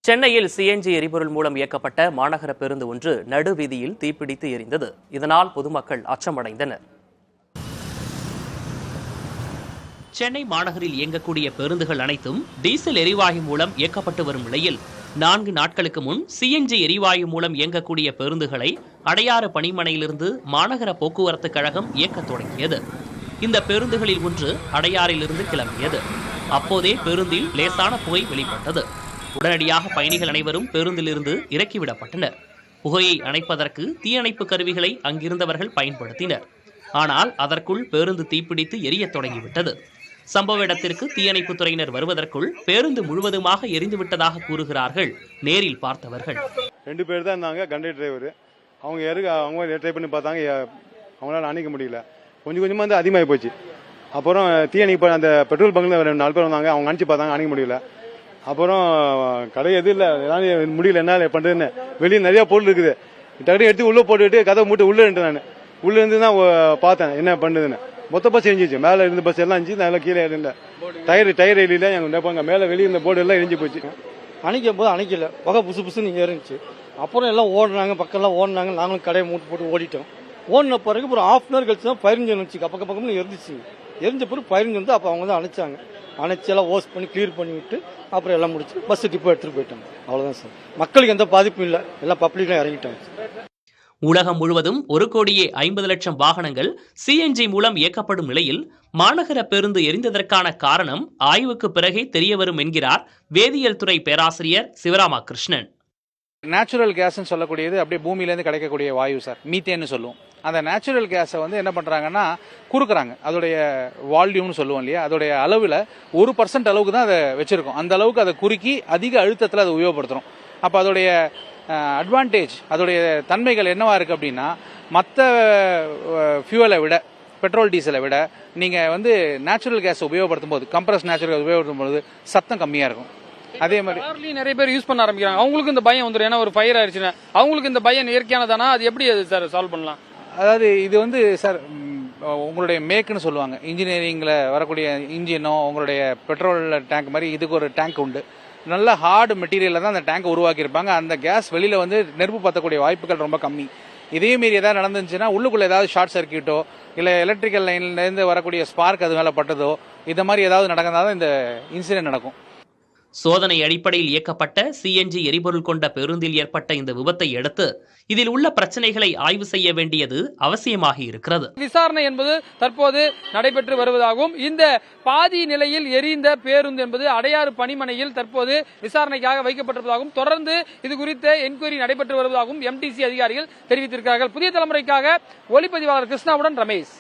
சென்னையில் சிஎன்ஜி எரிபொருள் மூலம் இயக்கப்பட்ட மாநகர பேருந்து ஒன்று நடுவீதியில் தீப்பிடித்து எரிந்தது. இதனால் பொதுமக்கள் அச்சமடைந்தனர். சென்னை மாநகரில் இயங்கக்கூடிய பேருந்துகள் அனைத்தும் டீசல் எரிவாயு மூலம் இயக்கப்பட்டு வரும் நிலையில் 4 நாட்களுக்கு முன் சிஎன்ஜி எரிவாயு மூலம் இயங்கக்கூடிய பேருந்துகளை அடையாறு பணிமனையிலிருந்து மாநகர போக்குவரத்து கழகம் இயக்கத் தொடங்கியது. இந்த பேருந்துகளில் ஒன்று அடையாறிலிருந்து கிளம்பியது. அப்போதே பேருந்தில் லேசான புகை வெளிப்பட்டது. உடனடியாக பயணிகள் அனைவரும் பேருந்திலிருந்து இறக்கிவிடப்பட்டனர். புகையை அணைப்பதற்கு தீயணைப்பு கருவிகளை அங்கிருந்தவர்கள் பயன்படுத்தினர். ஆனால் அதற்குள் பேருந்து தீப்பிடித்து எரியத் தொடங்கிவிட்டது. சம்பவ இடத்திற்கு தீயணைப்பு துறையினர் வருவதற்குள் பேருந்து முழுவதுமாக எரிந்துவிட்டதாக கூறுகிறார்கள் நேரில் பார்த்தவர்கள். 2 பேர் தான் இருந்தாங்க, கண்டக்டர் டிரைவர். அவங்க ட்ரை பண்ணி பார்த்தாங்க, அவங்களால அணைக்க முடியல. கொஞ்சம் கொஞ்சமாக வந்து அதிகமாகி போச்சு. அப்புறம் தீயணைப்பு அந்த பெட்ரோல் பங்கில் 4 பேர் வந்தாங்க, அவங்க அணைச்சி பார்த்தாங்க, அணைக்க முடியல. அப்புறம் கடை எதுவும் இல்லை, என்னால் முடியல, என்ன பண்ணுறதுன்னு. வெளியே நிறையா பொருள் இருக்குது, டக்குனு எடுத்து உள்ளே போட்டுக்கிட்டு கதை மூட்டை உள்ளே இருந்து நான் உள்ளே இருந்து தான் பார்த்தேன் என்ன பண்ணுதுன்னு. மொத்த பஸ் எரிஞ்சிச்சு, மேலே இருந்த பஸ் எல்லாம் இருந்துச்சு, நல்லா கீழே இல்லை. டயர் எரியல, எங்கள் நினைப்பாங்க மேலே வெளியே இருந்த போர்டு எல்லாம் எரிஞ்சு போச்சு. அணைக்கும் போது அணைக்கல, புகை புசு புசுன்னு இருந்துச்சு. அப்புறம் எல்லாம் ஓடுனாங்க, பக்கம்லாம் ஓடினாங்க. நாங்களும் கடையை மூட்டு போட்டு ஓடிட்டோம். ஓடின பிறகு ஒரு 1/2 hour கழிச்சு தான் ஃபயரிங் வந்துச்சு. பக்கம்னு எரிஞ்சிச்சு. எரிஞ்ச பிறகு ஃபயரிங் வந்து அப்போ அவங்க தான் அணைச்சாங்க. அணைச்சி எல்லாம் வாஷ் பண்ணி கிளியர் பண்ணி விட்டு அப்புறம் எல்லாம் முடிச்சு பஸ் டிப்போ எடுத்துட்டு போயிட்டாங்க. அவ்வளோதான் சார். மக்களுக்கு எந்த பாதிப்பும் இல்லை, எல்லாம் பப்ளிக்லாம் இறங்கிட்டாங்க. உலகம் முழுவதும் 1,50,00,000 வாகனங்கள் சிஎன்ஜி மூலம் இயக்கப்படும் நிலையில் மாநகர பேருந்து எரிந்ததற்கான காரணம் ஆய்வுக்கு பிறகே தெரியவரும் என்கிறார் வேதியியல் துறை பேராசிரியர் சிவராமகிருஷ்ணன். நேச்சுரல் கேஸ்ன்னு சொல்லக்கூடியது அப்படியே பூமியிலேருந்து கிடைக்கக்கூடிய வாயு சார், மீத்தேன்னு சொல்லுவோம். அந்த நேச்சுரல் கேஸை வந்து என்ன பண்ணுறாங்கன்னா குறுக்குறாங்க. அதோடைய வால்யூம்னு சொல்லுவோம் இல்லையா, அதோடைய அளவில் 1% அளவுக்கு தான் அதை வச்சிருக்கோம். அந்த அளவுக்கு அதை குறுக்கி அதிக அழுத்தத்தில் அதை உபயோகப்படுத்துகிறோம். அப்போ அதோடைய அட்வான்டேஜ், அதோடைய தன்மைகள் என்னவா இருக்குது அப்படின்னா, மற்ற ஃபியூவலை விட, பெட்ரோல் டீசலை விட நீங்கள் வந்து நேச்சுரல் கேஸ் உபயோகப்படுத்தும் போது, கம்ப்ரஸ் நேச்சுரல் கேஸ் உபயோகப்படுத்தும் போது சத்தம் கம்மியாக இருக்கும். அதே மாதிரி நிறைய பேர் யூஸ் பண்ண ஆரம்பிக்கிறாங்க. அவங்களுக்கு இந்த பயம் வந்துடும், ஏன்னா ஒரு ஃபயர் ஆயிடுச்சுன்னா அவங்களுக்கு இந்த பயம் இயற்கையானதானா, அது எப்படி அது சார் சால்வ் பண்ணலாம்? அதாவது இது வந்து சார் உங்களுடைய மேக்குன்னு சொல்லுவாங்க, இன்ஜினியரிங்கில் வரக்கூடிய இன்ஜினோ உங்களுடைய பெட்ரோல் டேங்க் மாதிரி இதுக்கு ஒரு டேங்க் உண்டு. நல்ல ஹார்டு மெட்டீரியலில் தான் அந்த டேங்கை உருவாக்கியிருப்பாங்க. அந்த கேஸ் வெளியில் வந்து நெருப்பு பற்றக்கூடிய வாய்ப்புகள் ரொம்ப கம்மி. இதே மாரி ஏதாவது நடந்துச்சுன்னா உள்ளுக்குள்ளே ஏதாவது ஷார்ட் சர்க்கியூட்டோ இல்லை எலக்ட்ரிக்கல் லைன்லேருந்து வரக்கூடிய ஸ்பார்க் அது மேலே பட்டதோ இந்த மாதிரி ஏதாவது நடந்தால் இந்த இன்சிடென்ட் நடக்கும். சோதனை அடிப்படையில் இயக்கப்பட்ட சிஎன்ஜி எரிபொருள் கொண்ட பேருந்தில் ஏற்பட்ட இந்த விபத்தை அடுத்து இதில் உள்ள பிரச்சனைகளை ஆய்வு செய்ய வேண்டியது அவசியமாகி இருக்கிறது. விசாரணை என்பது தற்போது நடைபெற்று வருவதாகவும், இந்த பாதி நிலையில் எரிந்த பேருந்து என்பது அடையாறு பணிமனையில் தற்போது விசாரணைக்காக வைக்கப்பட்டிருப்பதாகவும், தொடர்ந்து இது குறித்த என்கொயரி நடைபெற்று வருவதாகவும் எம்டிசி அதிகாரிகள் தெரிவித்திருக்கிறார்கள். புதிய தலைமுறைக்காக ஒளிப்பதிவாளர் கிருஷ்ணாவுடன் ரமேஷ்.